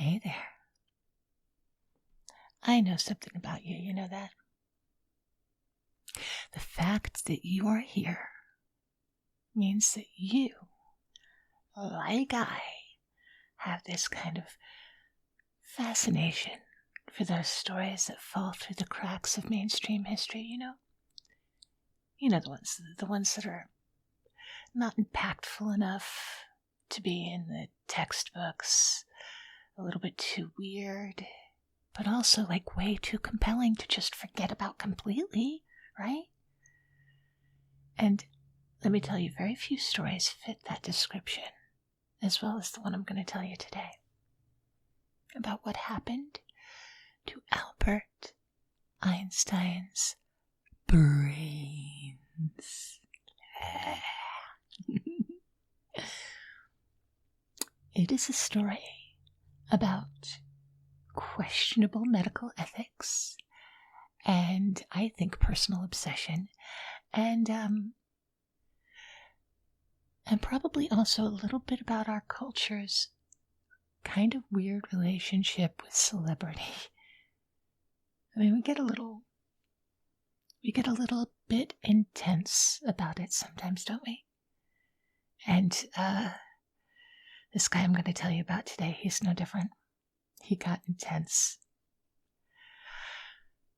Hey there. I know something about you, you know that? The fact that you are here means that you, like I, have this kind of fascination for those stories that fall through the cracks of mainstream history, you know? You know, the ones that are not impactful enough to be in the textbooks, a little bit too weird, but also like way too compelling to just forget about completely, right? And let me tell you, very few stories fit that description, as well as the one I'm going to tell you today, about what happened to Albert Einstein's brains. It is a story about questionable medical ethics and, I think, personal obsession, and probably also a little bit about our culture's kind of weird relationship with celebrity. I mean, we get a little bit intense about it sometimes, don't we? And this guy I'm going to tell you about today, he's no different. He got intense.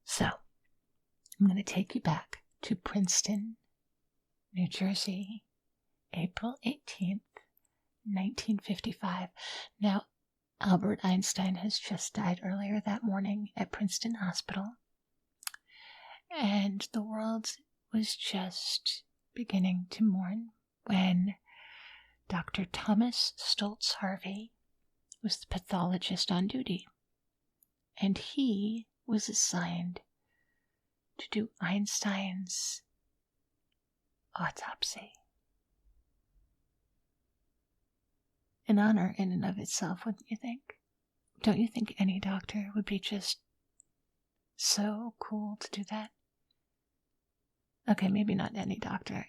So, I'm going to take you back to Princeton, New Jersey, April 18th, 1955. Now, Albert Einstein has just died earlier that morning at Princeton Hospital, and the world was just beginning to mourn when Dr. Thomas Stoltz Harvey was the pathologist on duty, and he was assigned to do Einstein's autopsy. An honor in and of itself, wouldn't you think? Don't you think any doctor would be just so cool to do that? Okay, maybe not any doctor,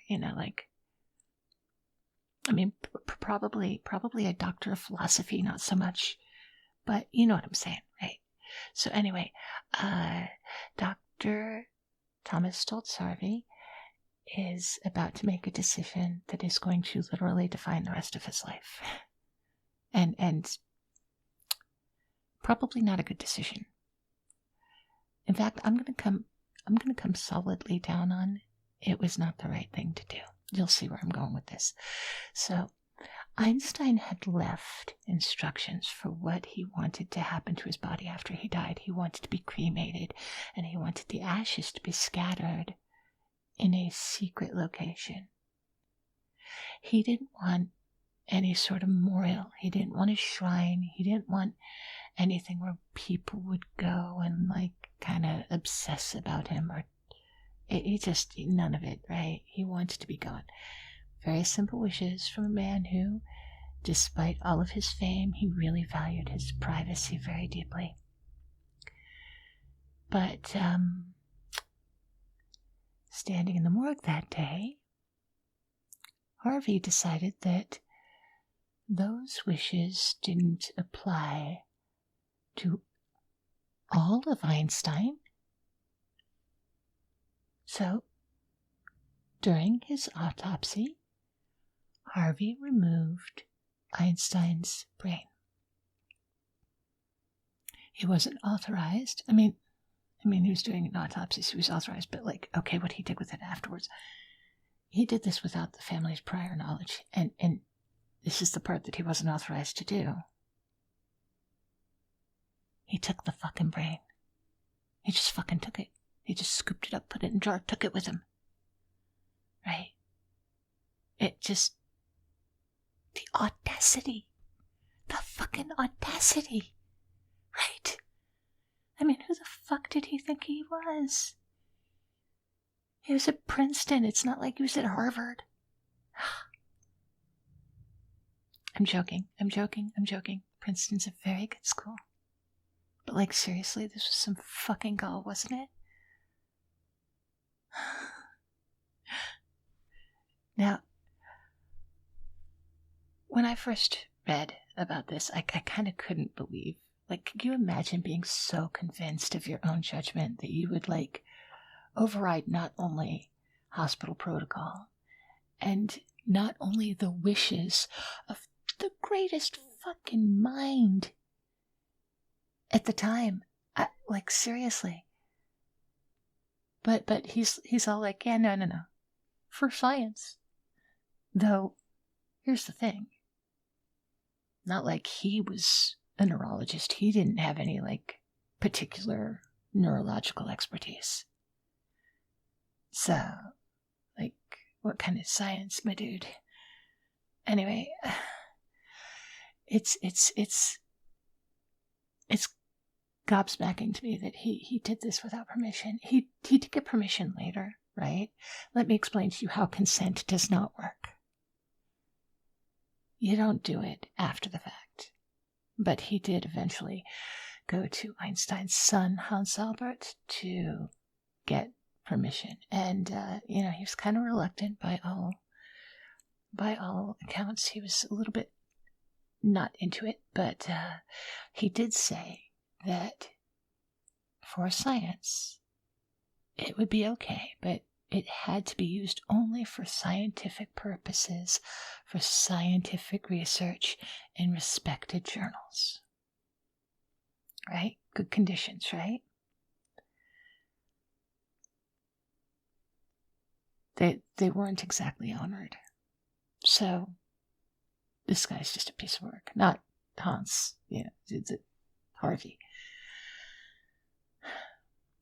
probably a doctor of philosophy, not so much, but you know what I'm saying, right? So anyway, Dr. Thomas Stoltz Harvey is about to make a decision that is going to literally define the rest of his life. And probably not a good decision. In fact, I'm going to come solidly down on it was not the right thing to do. You'll see where I'm going with this. So, Einstein had left instructions for what he wanted to happen to his body after he died. He wanted to be cremated, and he wanted the ashes to be scattered in a secret location. He didn't want any sort of memorial. He didn't want a shrine. He didn't want anything where people would go and kind of obsess about him, or he just, none of it, right? He wanted to be gone. Very simple wishes from a man who, despite all of his fame, he really valued his privacy very deeply. But standing in the morgue that day, Harvey decided that those wishes didn't apply to all of Einstein. So, during his autopsy, Harvey removed Einstein's brain. He wasn't authorized. I mean, he was doing an autopsy, so he was authorized, but okay, what he did with it afterwards. He did this without the family's prior knowledge, and this is the part that he wasn't authorized to do. He took the fucking brain. He just fucking took it. He just scooped it up, put it in a jar, took it with him. Right? It just... the audacity. The fucking audacity. Right? I mean, who the fuck did he think he was? He was at Princeton. It's not like he was at Harvard. I'm joking. Princeton's a very good school. But seriously, this was some fucking gall, wasn't it? Now, when I first read about this. I kind of couldn't believe. Like, could you imagine being so convinced of your own judgment that you would, like, override not only hospital protocol and not only the wishes of the greatest fucking mind at the time? Like, seriously. But he's all like, yeah, no. For science. Though, here's the thing. Not like he was a neurologist. He didn't have any, like, particular neurological expertise. So, like, what kind of science, my dude? Anyway, it's gobsmacking to me that he did this without permission. He did get permission later, right? Let me explain to you how consent does not work. You don't do it after the fact. But he did eventually go to Einstein's son, Hans Albert, to get permission. And, he was kind of reluctant by all accounts. He was a little bit not into it, but he did say that for science, it would be okay, but it had to be used only for scientific purposes, for scientific research in respected journals. Right? Good conditions, right? They weren't exactly honored. So, this guy's just a piece of work. Not Hans, it's Harvey.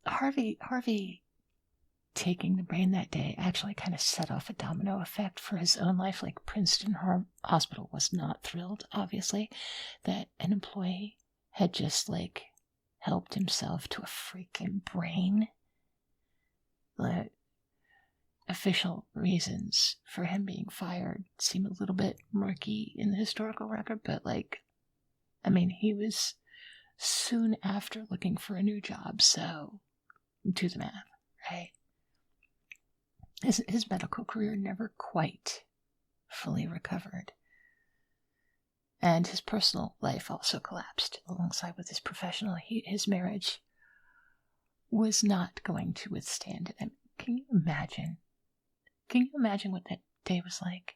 Harvey taking the brain that day actually kind of set off a domino effect for his own life. Like, Princeton Hospital was not thrilled, obviously, that an employee had just, like, helped himself to a freaking brain. The official reasons for him being fired seem a little bit murky in the historical record, but, like, I mean, he was soon after looking for a new job, so do the math, right? His medical career never quite fully recovered. And his personal life also collapsed alongside with his professional. His marriage was not going to withstand it. I mean, can you imagine? Can you imagine what that day was like?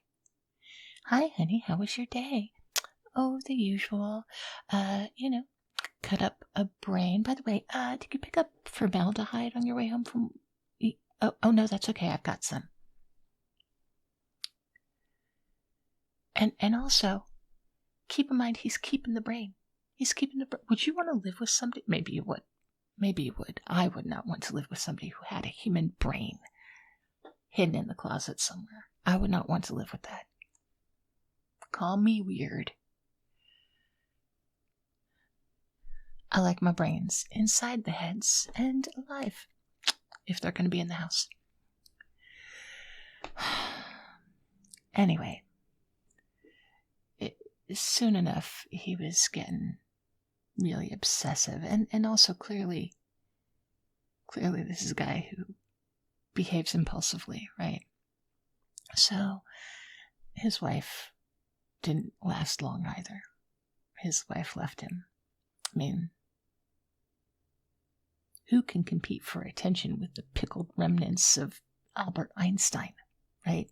Hi, honey, how was your day? Oh, the usual. Cut up a brain. By the way, did you pick up formaldehyde on your way home from... Oh no, that's okay. I've got some. And also, keep in mind, he's keeping the brain. He's keeping the brain. Would you want to live with somebody? Maybe you would. Maybe you would. I would not want to live with somebody who had a human brain hidden in the closet somewhere. I would not want to live with that. Call me weird. I like my brains inside the heads and alive, if they're going to be in the house. Anyway, soon enough, he was getting really obsessive, and also clearly this is a guy who behaves impulsively, right? So his wife didn't last long either. His wife left him. I mean, who can compete for attention with the pickled remnants of Albert Einstein, right?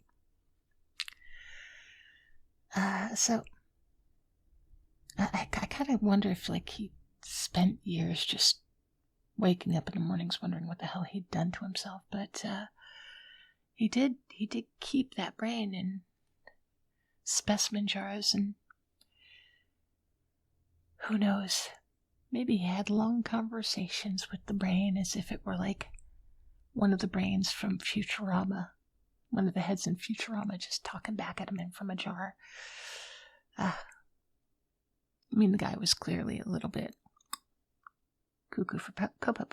So I kind of wonder if, like, he spent years just waking up in the mornings wondering what the hell he'd done to himself. But he did keep that brain in specimen jars, and who knows, maybe he had long conversations with the brain as if it were like one of the brains from Futurama, one of the heads in Futurama just talking back at him in from a jar. I mean, the guy was clearly a little bit cuckoo for Cocoa.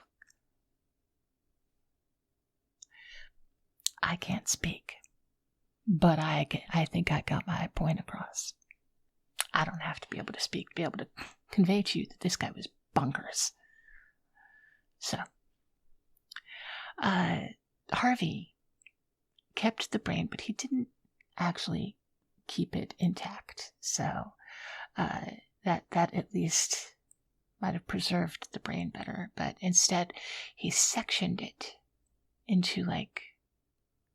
I can't speak, but I think I got my point across. I don't have to be able to speak to be able to convey to you that this guy was bonkers. So, Harvey kept the brain, but he didn't actually keep it intact. So, That at least might have preserved the brain better, but instead he sectioned it into like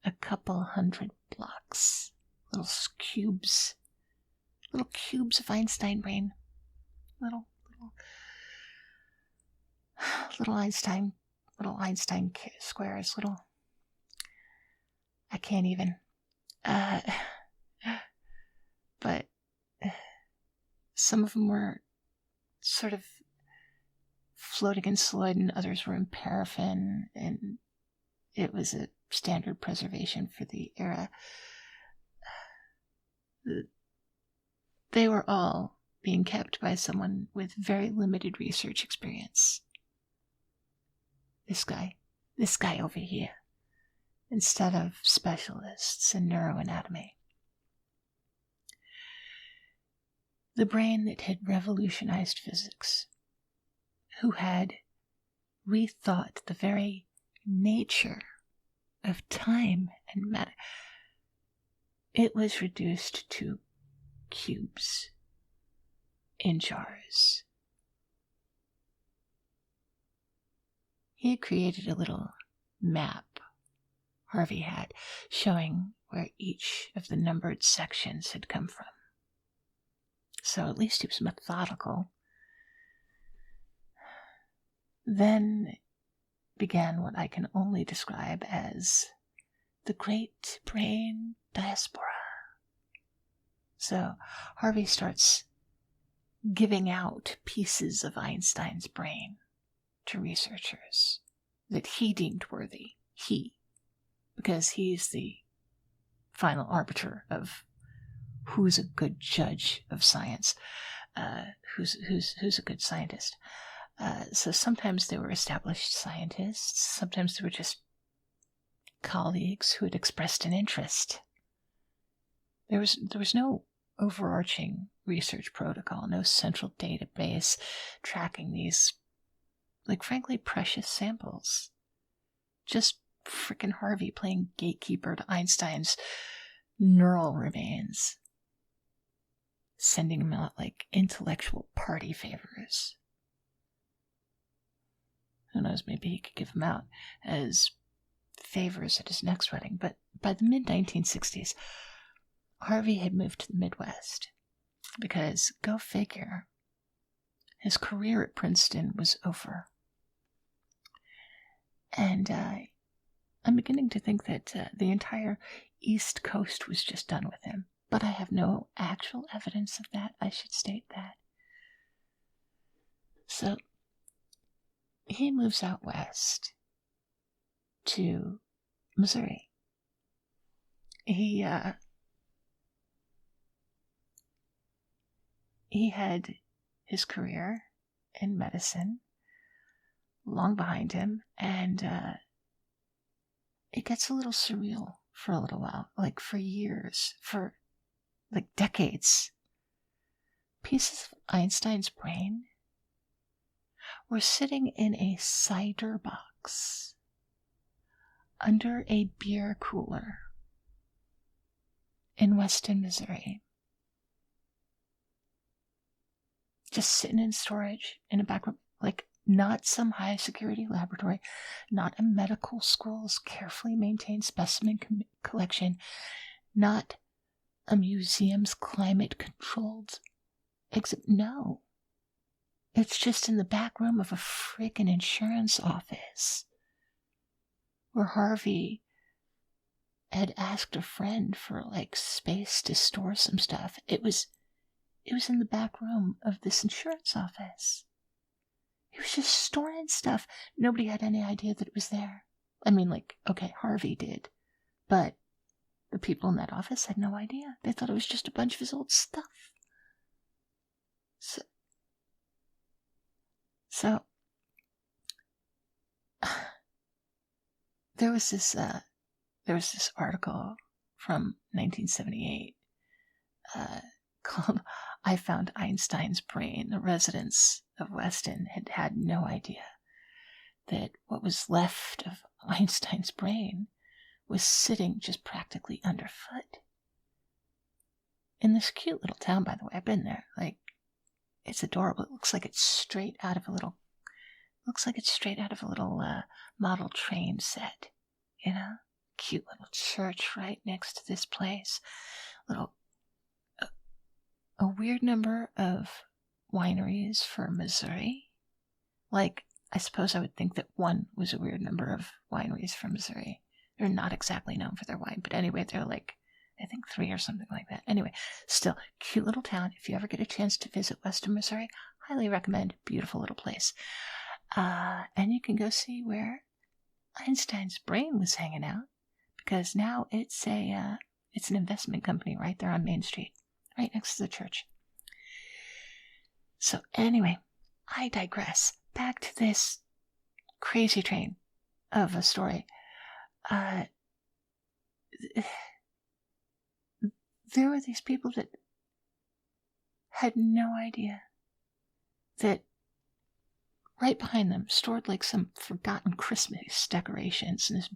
a couple hundred blocks, little cubes of Einstein brain, little Einstein squares, I can't even. But some of them were sort of floating in solid and others were in paraffin, and it was a standard preservation for the era. They were all being kept by someone with very limited research experience. This guy over here, instead of specialists in neuroanatomy. The brain that had revolutionized physics, who had rethought the very nature of time and matter, it was reduced to cubes in jars. He had created a little map, Harvey had, showing where each of the numbered sections had come from. So at least he was methodical. Then began what I can only describe as the Great Brain Diaspora. So Harvey starts giving out pieces of Einstein's brain to researchers that he deemed worthy. Because he's the final arbiter of who's a good judge of science, who's a good scientist. So sometimes they were established scientists, sometimes they were just colleagues who had expressed an interest. There was no overarching research protocol, no central database tracking these, like, frankly, precious samples. Just frickin' Harvey playing gatekeeper to Einstein's neural remains, sending him out like intellectual party favors. Who knows, maybe he could give them out as favors at his next wedding. But by the mid-1960s, Harvey had moved to the Midwest because, go figure, his career at Princeton was over. And I'm beginning to think that the entire East Coast was just done with him. But I have no actual evidence of that, I should state that. So he moves out west to Missouri. He had his career in medicine long behind him, and it gets a little surreal for a little while, like for years, for like decades. Pieces of Einstein's brain were sitting in a cider box under a beer cooler in Weston, Missouri. Just sitting in storage in a back room, like not some high security laboratory, not a medical school's carefully maintained specimen collection, not a museum's climate controlled exhibit. No. It's just in the back room of a freaking insurance office where Harvey had asked a friend for like space to store some stuff. It was in the back room of this insurance office. He was just storing stuff. Nobody had any idea that it was there. I mean, like, okay, Harvey did, but the people in that office had no idea. They thought it was just a bunch of his old stuff. So there was this article from 1978 called "I Found Einstein's Brain." The residents of Weston had no idea that what was left of Einstein's brain was sitting just practically underfoot in this cute little town. By the way, I've been there. Like, It's adorable. It looks like it's straight out of a little model train set, you know? Cute little church right next to this place. A weird number of wineries for Missouri. Like, I suppose I would think that one was a weird number of wineries from Missouri. They're not exactly known for their wine, but anyway, they're like, I think 3 or something like that. Anyway, still, cute little town. If you ever get a chance to visit Western Missouri, highly recommend. Beautiful little place. And you can go see where Einstein's brain was hanging out, because now it's an investment company right there on Main Street, right next to the church. So anyway, I digress. Back to this crazy train of a story. There were these people that had no idea that right behind them, stored like some forgotten Christmas decorations in this,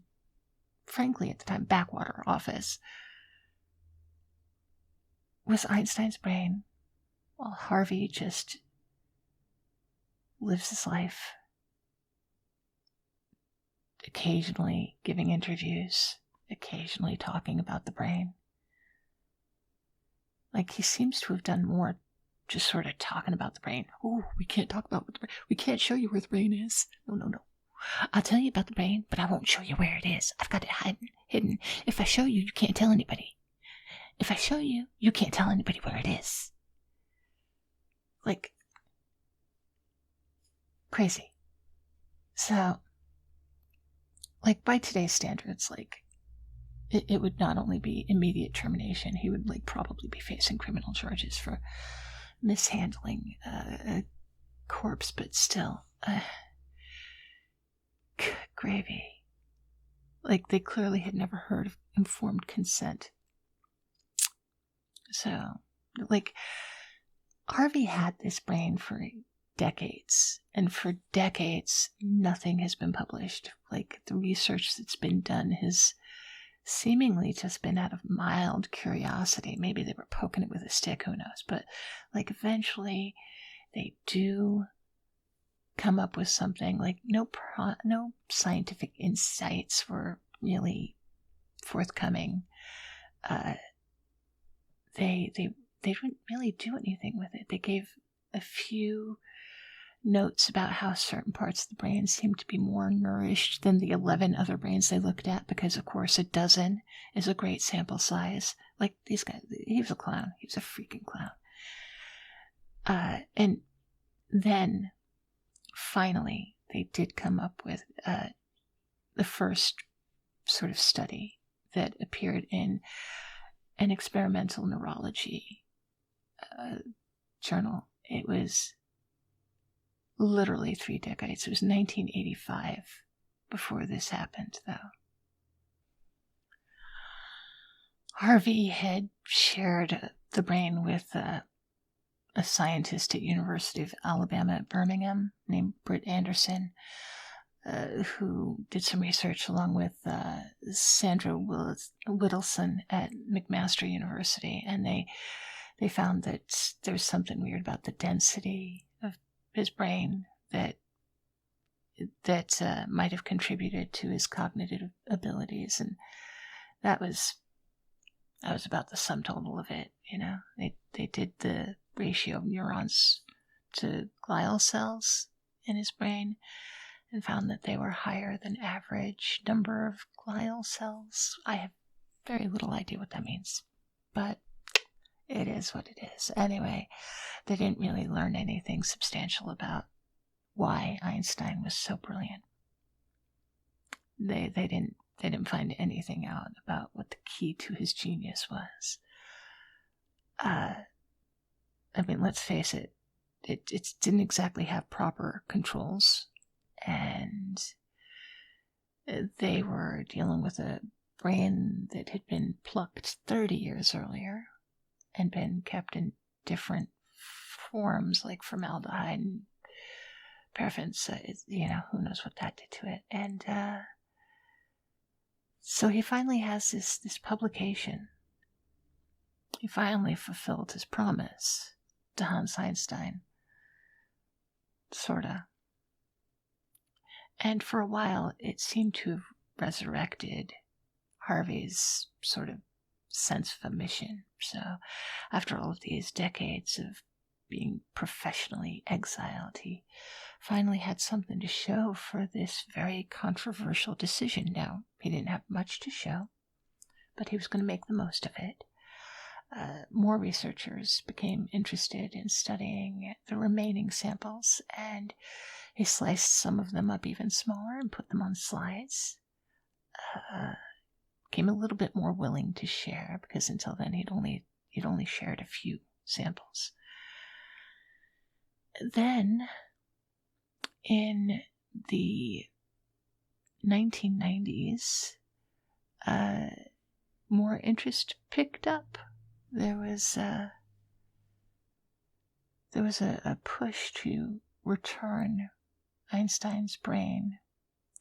frankly at the time, backwater office, was Einstein's brain, while Harvey just lives his life, occasionally giving interviews, occasionally talking about the brain. Like, he seems to have done more just sort of talking about the brain. Oh, we can't talk about what the brain, we can't show you where the brain is. No. I'll tell you about the brain, but I won't show you where it is. I've got it hidden. If I show you, you can't tell anybody. If I show you, you can't tell anybody where it is. Like, crazy. So, like, by today's standards, like, it would not only be immediate termination, he would, like, probably be facing criminal charges for mishandling a corpse, but still, gravy. Like, they clearly had never heard of informed consent. So, like, Harvey had this brain for decades, and for decades, nothing has been published. Like, the research that's been done has seemingly just been out of mild curiosity. Maybe they were poking it with a stick, who knows? But, like, eventually they do come up with something. Like, no scientific insights were really forthcoming. They didn't really do anything with it. They gave a few notes about how certain parts of the brain seemed to be more nourished than the 11 other brains they looked at, because, of course, a dozen is a great sample size. Like, these guys, he was a clown. He was a freaking clown. And then, finally, they did come up with the first sort of study that appeared in an experimental neurology journal. It was literally 3 decades. It was 1985 before this happened, though. Harvey had shared the brain with a scientist at University of Alabama at Birmingham named Britt Anderson, who did some research along with Sandra Whittleson at McMaster University, and they found that there's something weird about the density of his brain that might have contributed to his cognitive abilities, and that was about the sum total of it. You know, they did the ratio of neurons to glial cells in his brain and found that they were higher than average number of glial cells. I have very little idea what that means, but it is what it is. Anyway, they didn't really learn anything substantial about why Einstein was so brilliant. They didn't find anything out about what the key to his genius was. I mean, let's face it, it didn't exactly have proper controls, and they were dealing with a brain that had been plucked 30 years earlier and been kept in different forms, like formaldehyde and paraffin. So, who knows what that did to it. And so he finally has this publication. He finally fulfilled his promise to Hans Einstein sorta. And for a while, it seemed to have resurrected Harvey's sort of sense of a mission. So, after all of these decades of being professionally exiled, he finally had something to show for this very controversial decision. Now, he didn't have much to show, but he was going to make the most of it. More researchers became interested in studying the remaining samples, and he sliced some of them up even smaller and put them on slides. Became a little bit more willing to share, because until then he'd only shared a few samples. Then, in the 1990s, more interest picked up. There was a push to return Einstein's brain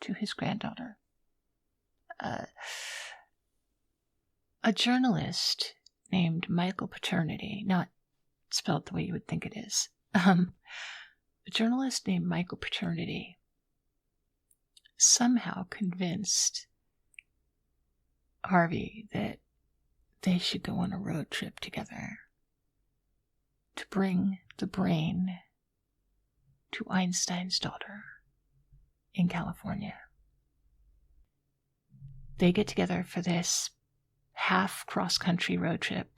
to his granddaughter. A journalist named Michael Paternity, not spelled the way you would think it is, a journalist named Michael Paternity somehow convinced Harvey that they should go on a road trip together to bring the brain to Einstein's daughter in California. They get together for this half cross-country road trip.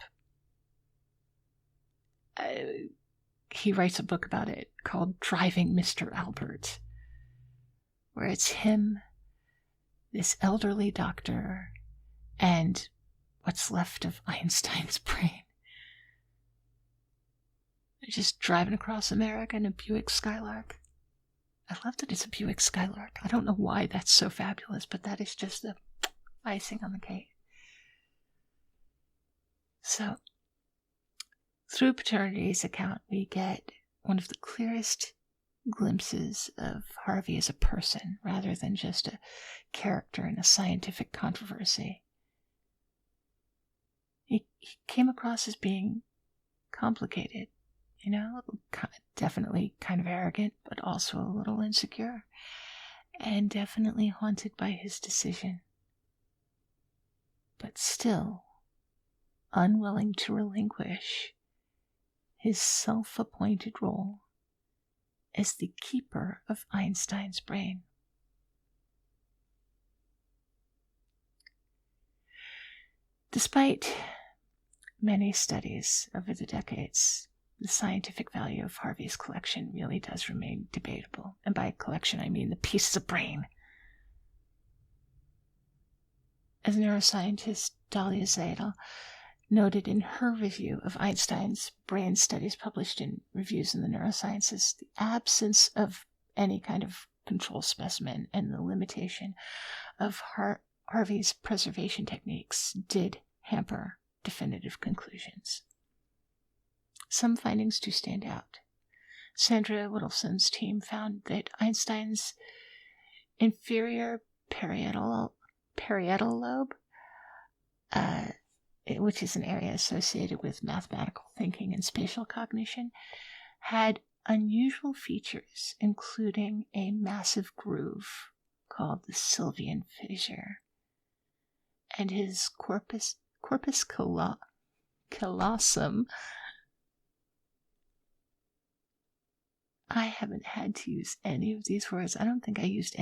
He writes a book about it called Driving Mr. Albert, where it's him, this elderly doctor, and what's left of Einstein's brain. They're just driving across America in a Buick Skylark. I love that it's a Buick Skylark. I don't know why that's so fabulous, but that is just the icing on the cake. So, through Paternity's account, we get one of the clearest glimpses of Harvey as a person, rather than just a character in a scientific controversy. He came across as being complicated, definitely kind of arrogant, but also a little insecure, and definitely haunted by his decision. But still unwilling to relinquish his self-appointed role as the keeper of Einstein's brain. Despite many studies over the decades, the scientific value of Harvey's collection really does remain debatable. And by collection, I mean the pieces of brain. As neuroscientist Dahlia Zeidel noted in her review of Einstein's brain studies published in Reviews in the Neurosciences, the absence of any kind of control specimen and the limitation of Harvey's preservation techniques did hamper definitive conclusions. Some findings do stand out. Sandra Whittleson's team found that Einstein's inferior parietal lobe, which is an area associated with mathematical thinking and spatial cognition, had unusual features, including a massive groove called the Sylvian fissure, and his corpus callosum. I haven't had to use any of these words. I don't think I used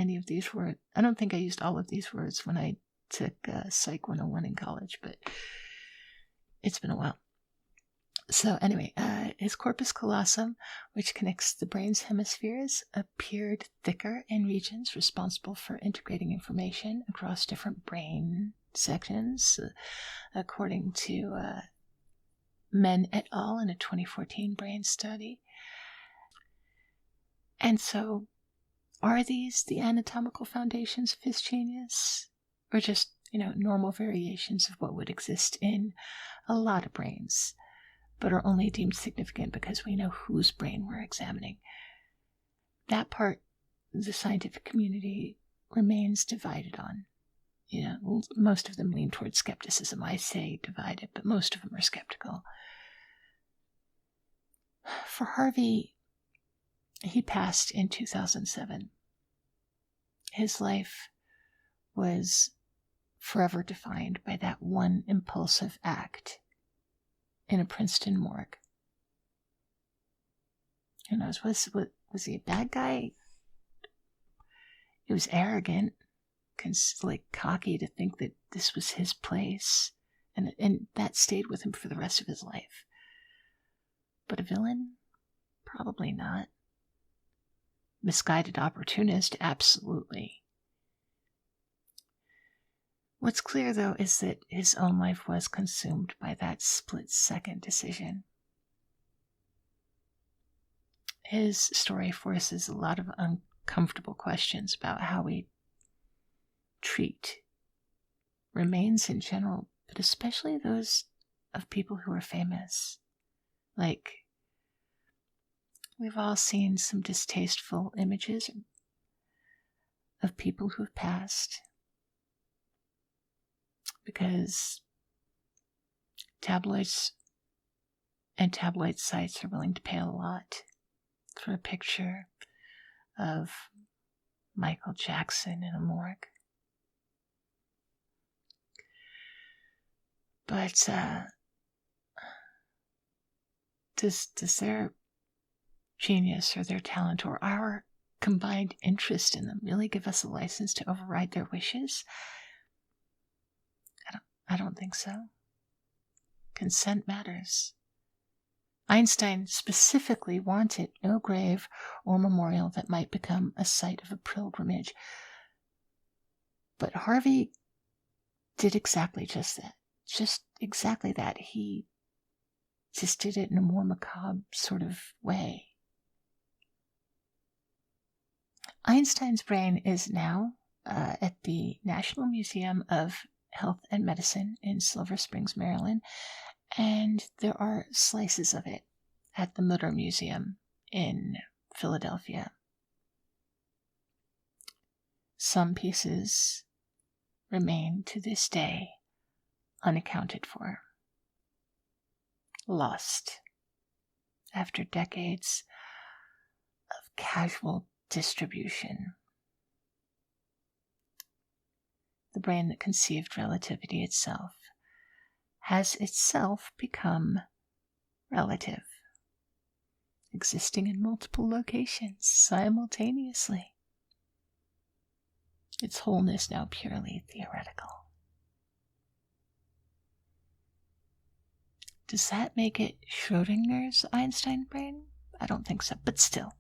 all of these words when I took Psych 101 in college, but it's been a while. So anyway, his corpus callosum, which connects the brain's hemispheres, appeared thicker in regions responsible for integrating information across different brain sections, according to Men et al. In a 2014 brain study. And so, are these the anatomical foundations of his genius? Or just, normal variations of what would exist in a lot of brains, but are only deemed significant because we know whose brain we're examining? That part, the scientific community remains divided on. Most of them lean towards skepticism. I say divided, but most of them are skeptical. For Harvey, He passed in 2007. His life was forever defined by that one impulsive act in a Princeton morgue. Who knows? Was he a bad guy? He was arrogant, cocky to think that this was his place, and that stayed with him for the rest of his life. But a villain? Probably not. Misguided opportunist? Absolutely. What's clear, though, is that his own life was consumed by that split-second decision. His story forces a lot of uncomfortable questions about how we treat remains in general, but especially those of people who are famous. Like, we've all seen some distasteful images of people who have passed because tabloids and tabloid sites are willing to pay a lot for a picture of Michael Jackson in a morgue. But does their genius or their talent or our combined interest in them really give us a license to override their wishes? I don't think so. Consent matters. Einstein specifically wanted no grave or memorial that might become a site of a pilgrimage. But Harvey did exactly just that. Just exactly that. He just did it in a more macabre sort of way. Einstein's brain is now at the National Museum of Health and Medicine in Silver Springs, Maryland, and there are slices of it at the Mutter Museum in Philadelphia. Some pieces remain to this day unaccounted for, lost after decades of casual distribution. The brain that conceived relativity itself has itself become relative, existing in multiple locations simultaneously. Its wholeness now purely theoretical. Does that make it Schrodinger's Einstein brain? I don't think so, but still.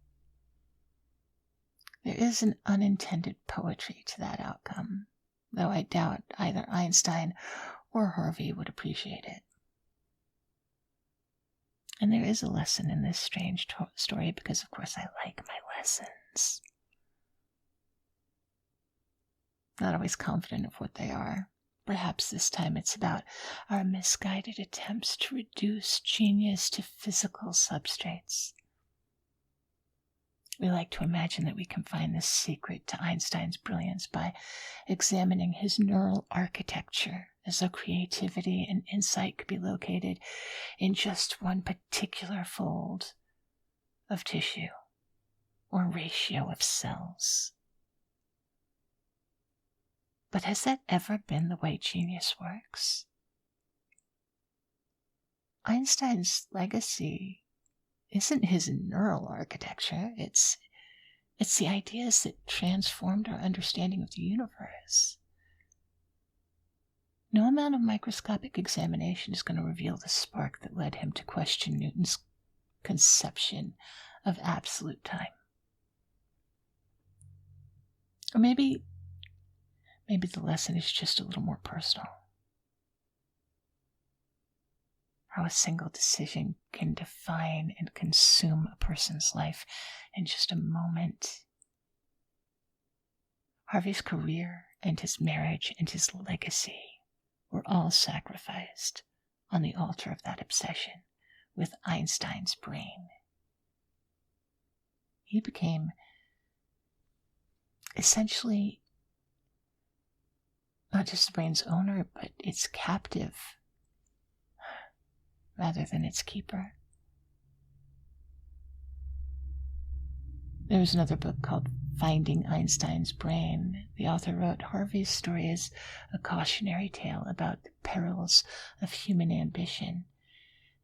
There is an unintended poetry to that outcome, though I doubt either Einstein or Harvey would appreciate it. And there is a lesson in this strange story because, of course, I like my lessons. Not always confident of what they are. Perhaps this time it's about our misguided attempts to reduce genius to physical substrates. We like to imagine that we can find the secret to Einstein's brilliance by examining his neural architecture, as though creativity and insight could be located in just one particular fold of tissue or ratio of cells. But has that ever been the way genius works? Einstein's legacy isn't his neural architecture, it's the ideas that transformed our understanding of the universe. No amount of microscopic examination is going to reveal the spark that led him to question Newton's conception of absolute time. Or maybe the lesson is just a little more personal. How a single decision can define and consume a person's life in just a moment. Harvey's career and his marriage and his legacy were all sacrificed on the altar of that obsession with Einstein's brain. He became essentially not just the brain's owner, but its captive, rather than its keeper. There was another book called Finding Einstein's Brain. The author wrote, Harvey's story is a cautionary tale about the perils of human ambition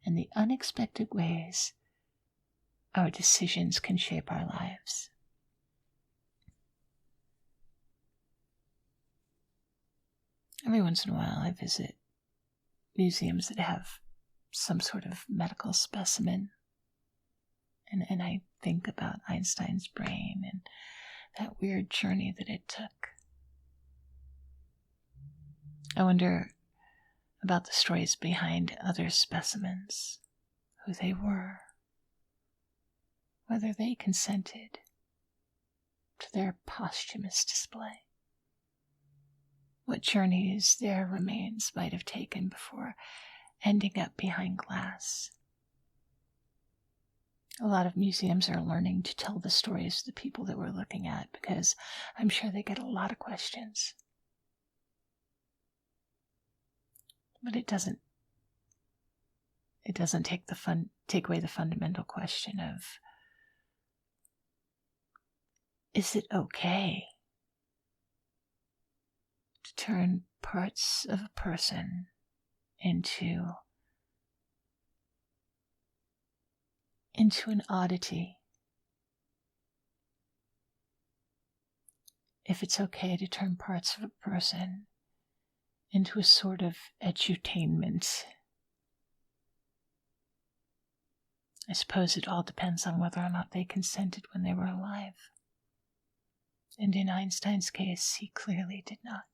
and the unexpected ways our decisions can shape our lives. Every once in a while I visit museums that have some sort of medical specimen, and I think about Einstein's brain and that weird journey that it took. I wonder about the stories behind other specimens, who they were, whether they consented to their posthumous display, what journeys their remains might have taken before ending up behind glass. A lot of museums are learning to tell the stories of the people that we're looking at, because I'm sure they get a lot of questions. But it doesn't take away the fundamental question of, is it okay to turn parts of a person into an oddity? If it's okay to turn parts of a person into a sort of edutainment, I suppose it all depends on whether or not they consented when they were alive. And in Einstein's case, he clearly did not.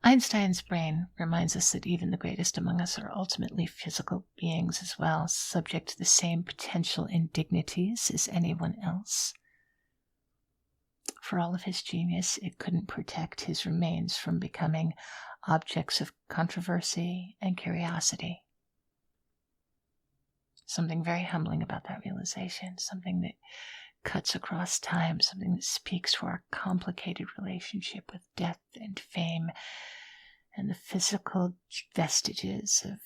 Einstein's brain reminds us that even the greatest among us are ultimately physical beings as well, subject to the same potential indignities as anyone else. For all of his genius, it couldn't protect his remains from becoming objects of controversy and curiosity. Something very humbling about that realization, something that cuts across time, something that speaks to our complicated relationship with death and fame and the physical vestiges of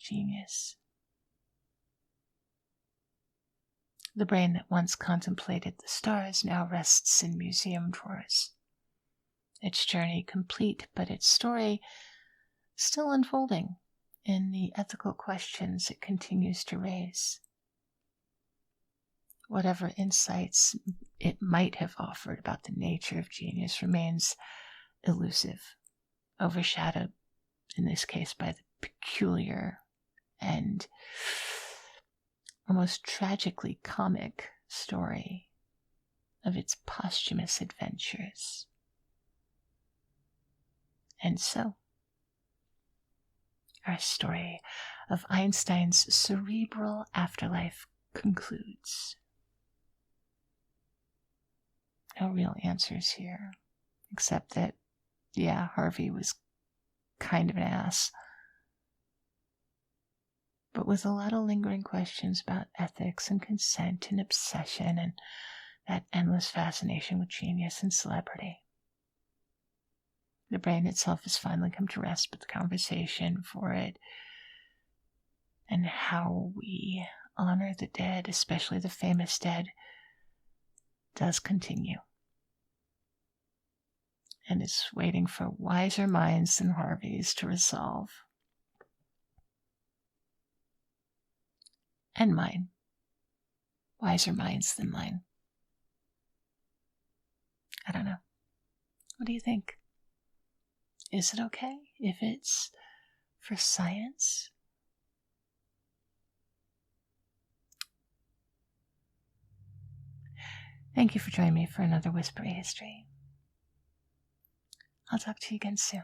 genius. The brain that once contemplated the stars now rests in museum drawers. Its journey complete, but its story still unfolding in the ethical questions it continues to raise. Whatever insights it might have offered about the nature of genius remains elusive, overshadowed, in this case, by the peculiar and almost tragically comic story of its posthumous adventures. And so, our story of Einstein's cerebral afterlife concludes. No real answers here, except that, yeah, Harvey was kind of an ass, but with a lot of lingering questions about ethics and consent and obsession and that endless fascination with genius and celebrity. The brain itself has finally come to rest, but the conversation for it and how we honor the dead, especially the famous dead, does continue. And it's waiting for wiser minds than Harvey's to resolve. And mine. Wiser minds than mine. I don't know. What do you think? Is it okay if it's for science? Thank you for joining me for another Whispery History. I'll talk to you again soon.